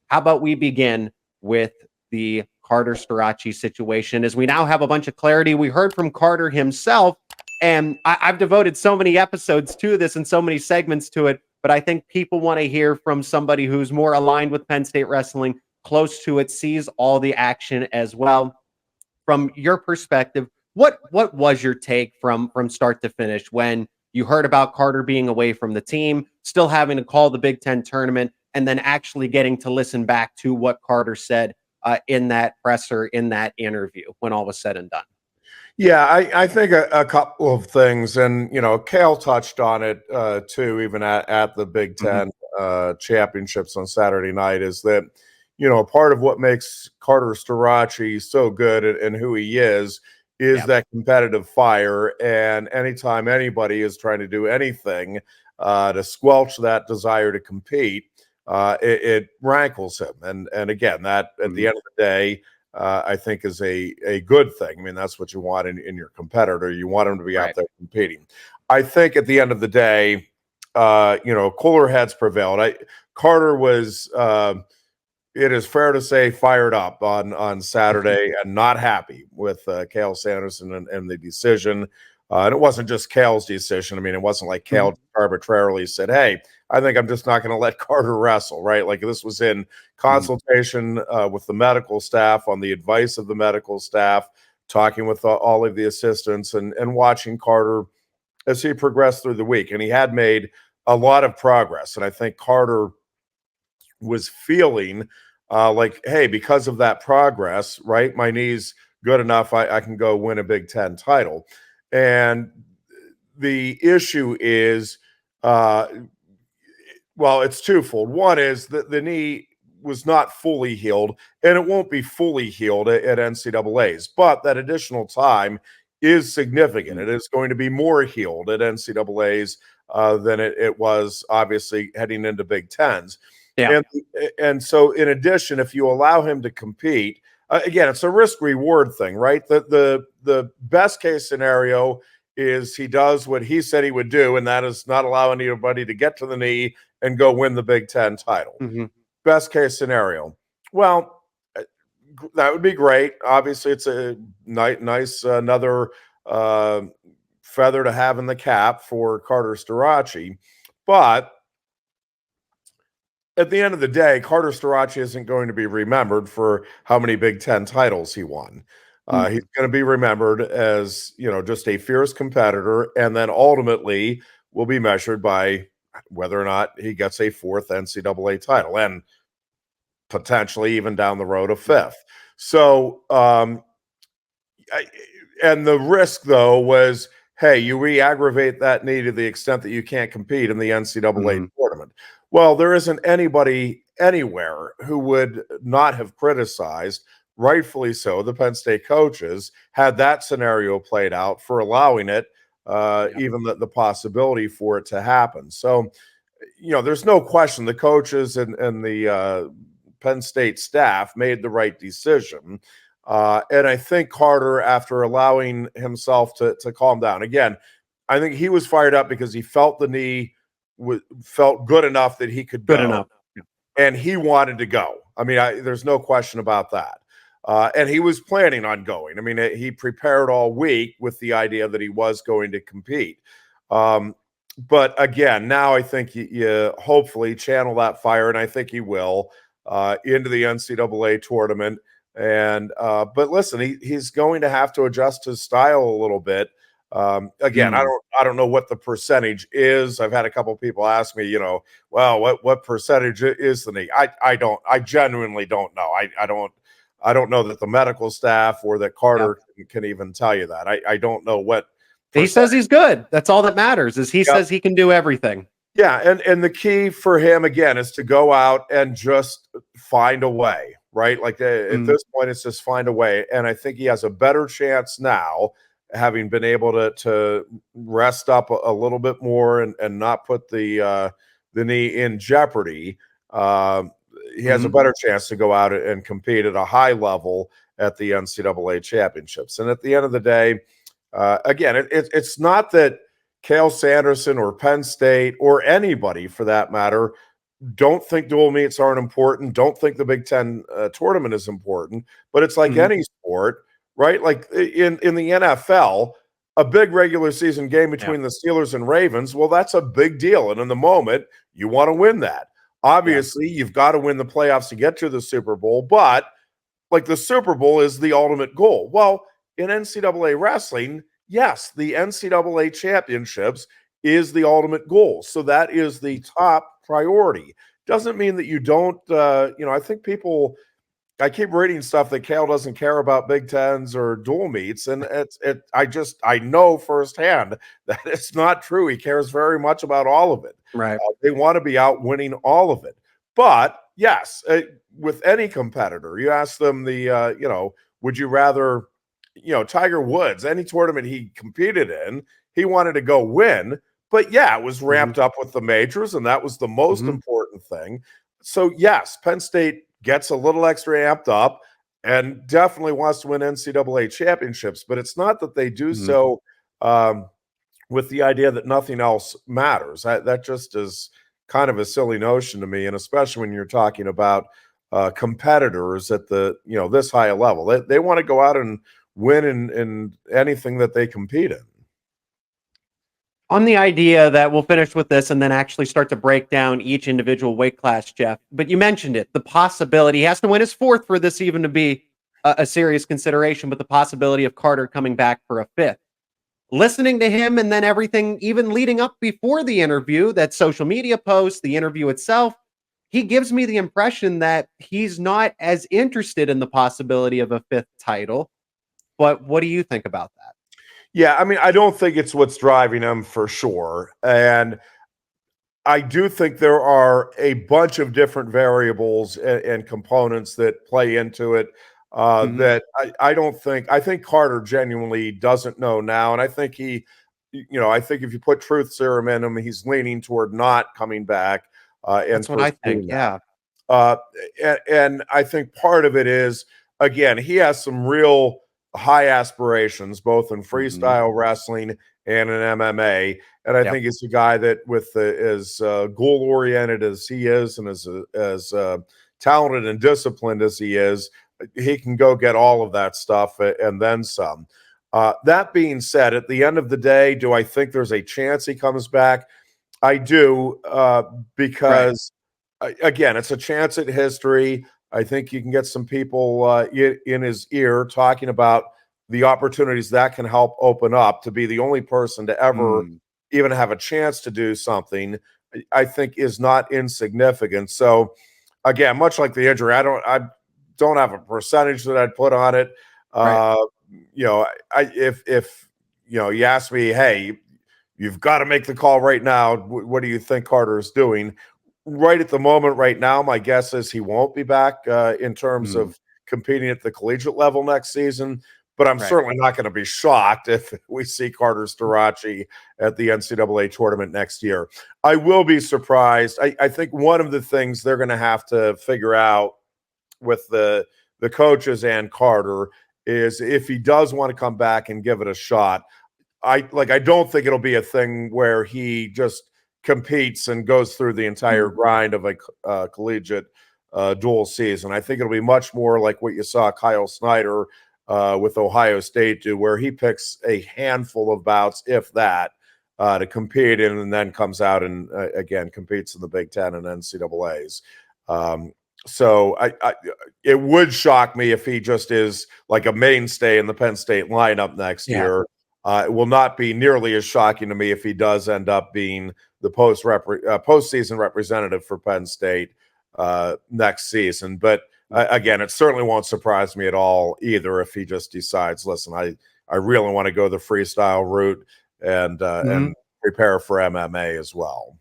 how about we begin with the Carter Starocci situation, as we now have a bunch of clarity. We heard from Carter himself, and I've devoted so many episodes to this and so many segments to it, but I think people want to hear from somebody who's more aligned with Penn State wrestling, close to it, sees all the action as well. From your perspective, what was your take from start to finish when you heard about Carter being away from the team, still having to call the Big Ten tournament, and then actually getting to listen back to what Carter said in that presser, in that interview, when all was said and done? Yeah, I think a couple of things, and Kale touched on it too, even at the Big Ten championships on Saturday night, is that part of what makes Carter Starocci so good and who he is that competitive fire. And anytime anybody is trying to do anything to squelch that desire to compete, it rankles him. And again, that at the end of the day, I think is a good thing. I mean, that's what you want in your competitor. You want him to be out there competing. I think at the end of the day, cooler heads prevailed. Carter was, it is fair to say, fired up on Saturday and not happy with Cael Sanderson and the decision. And it wasn't just Cael's decision. I mean, it wasn't like Cael arbitrarily said, hey, I think I'm just not going to let Carter wrestle, right? Like, this was in consultation with the medical staff, on the advice of the medical staff, talking with all of the assistants and watching Carter as he progressed through the week. And he had made a lot of progress. And I think Carter was feeling like, hey, because of that progress, right, my knee's good enough, I can go win a Big Ten title. And the issue is, well, it's twofold. One is that the knee was not fully healed, and it won't be fully healed at NCAAs, but that additional time is significant. It is going to be more healed at NCAAs than it was, obviously, heading into Big Tens. Yeah. And so, in addition, if you allow him to compete, again, it's a risk-reward thing, right? The best case scenario is he does what he said he would do, and that is not allow anybody to get to the knee and go win the Big Ten title. Best case scenario. Well, that would be great. Obviously, it's a nice another feather to have in the cap for Carter Starocci. But at the end of the day, Carter Starocci isn't going to be remembered for how many Big Ten titles he won. He's going to be remembered as, just a fierce competitor, and then ultimately will be measured by whether or not he gets a fourth NCAA title, and potentially even down the road a fifth. So, and the risk, though, was, hey, you re-aggravate that knee to the extent that you can't compete in the NCAA tournament. Well, there isn't anybody anywhere who would not have criticized, rightfully so, the Penn State coaches, had that scenario played out, for allowing it, even the possibility for it to happen. So, there's no question the coaches and the Penn State staff made the right decision. And I think Carter, after allowing himself to calm down, again, I think he was fired up because he felt the knee felt good enough that he could go. And he wanted to go. I mean, there's no question about that. And he was planning on going. I mean, he prepared all week with the idea that he was going to compete. But again, now I think you hopefully channel that fire, and I think he will, into the NCAA tournament. And but listen, he's going to have to adjust his style a little bit. Again, I don't know what the percentage is. I've had a couple of people ask me, well, what percentage is the knee? I genuinely don't know. I don't know that the medical staff or that Carter can even tell you that. I don't know what he says. He's good. That's all that matters, is he says he can do everything. Yeah, and the key for him, again, is to go out and just find a way, right? Like, at this point, it's just find a way. And I think he has a better chance now, having been able to rest up a little bit more and not put the knee in jeopardy. He has a better chance to go out and compete at a high level at the NCAA championships. And at the end of the day, again, it's not that Cael Sanderson or Penn State or anybody, for that matter, don't think dual meets aren't important, don't think the Big Ten tournament is important, but it's like any sport, right? Like in the NFL, a big regular season game between the Steelers and Ravens, well, that's a big deal. And in the moment, you want to win that. Obviously, you've got to win the playoffs to get to the Super Bowl, but like the Super Bowl is the ultimate goal. Well, in NCAA wrestling, yes, the NCAA championships is the ultimate goal. So that is the top priority. Doesn't mean that you don't, I think I keep reading stuff that Cal doesn't care about Big Tens or dual meets. And I know firsthand that it's not true. He cares very much about all of it. Right. They want to be out winning all of it. But yes, with any competitor, you ask them would you rather, Tiger Woods, any tournament he competed in, he wanted to go win. But yeah, it was ramped up with the majors, and that was the most important thing. So yes, Penn State gets a little extra amped up and definitely wants to win NCAA championships. But it's not that they do so with the idea that nothing else matters. That just is kind of a silly notion to me, and especially when you're talking about competitors at the this high a level. They want to go out and win in anything that they compete in. On the idea that we'll finish with this and then actually start to break down each individual weight class, Jeff, but you mentioned it, the possibility, he has to win his fourth for this even to be a serious consideration, but the possibility of Carter coming back for a fifth. Listening to him and then everything even leading up before the interview, that social media post, the interview itself, he gives me the impression that he's not as interested in the possibility of a fifth title. But what do you think about that? Yeah, I mean, I don't think it's what's driving him for sure. And I do think there are a bunch of different variables and components that play into it that I think Carter genuinely doesn't know now. And I think I think if you put truth serum in him, he's leaning toward not coming back. That's what I think, yeah. And I think part of it is, again, he has some real high aspirations, both in freestyle wrestling and in MMA. And I think he's a guy that, with as goal-oriented as he is and as talented and disciplined as he is, he can go get all of that stuff and then some. That being said, at the end of the day, do I think there's a chance he comes back? I do, because, again, it's a chance at history. I think you can get some people in his ear talking about the opportunities that can help open up. To be the only person to ever even have a chance to do something, I think is not insignificant. So, again, much like the injury, I don't have a percentage that I'd put on it. If you ask me, hey, you've got to make the call right now, what do you think Carter is doing? Right at the moment, right now, my guess is he won't be back in terms of competing at the collegiate level next season. But I'm certainly not going to be shocked if we see Carter Starocci at the NCAA tournament next year. I will be surprised. I think one of the things they're going to have to figure out with the coaches and Carter is if he does want to come back and give it a shot. I don't think it'll be a thing where he just competes and goes through the entire grind of a collegiate dual season. I think it'll be much more like what you saw Kyle Snyder with Ohio State do, where he picks a handful of bouts, if that, to compete in, and then comes out and again competes in the Big Ten and NCAAs. So it would shock me if he just is like a mainstay in the Penn State lineup next year. It will not be nearly as shocking to me if he does end up being the postseason representative for Penn State next season. But again, it certainly won't surprise me at all either if he just decides, listen, I really want to go the freestyle route and prepare for MMA as well.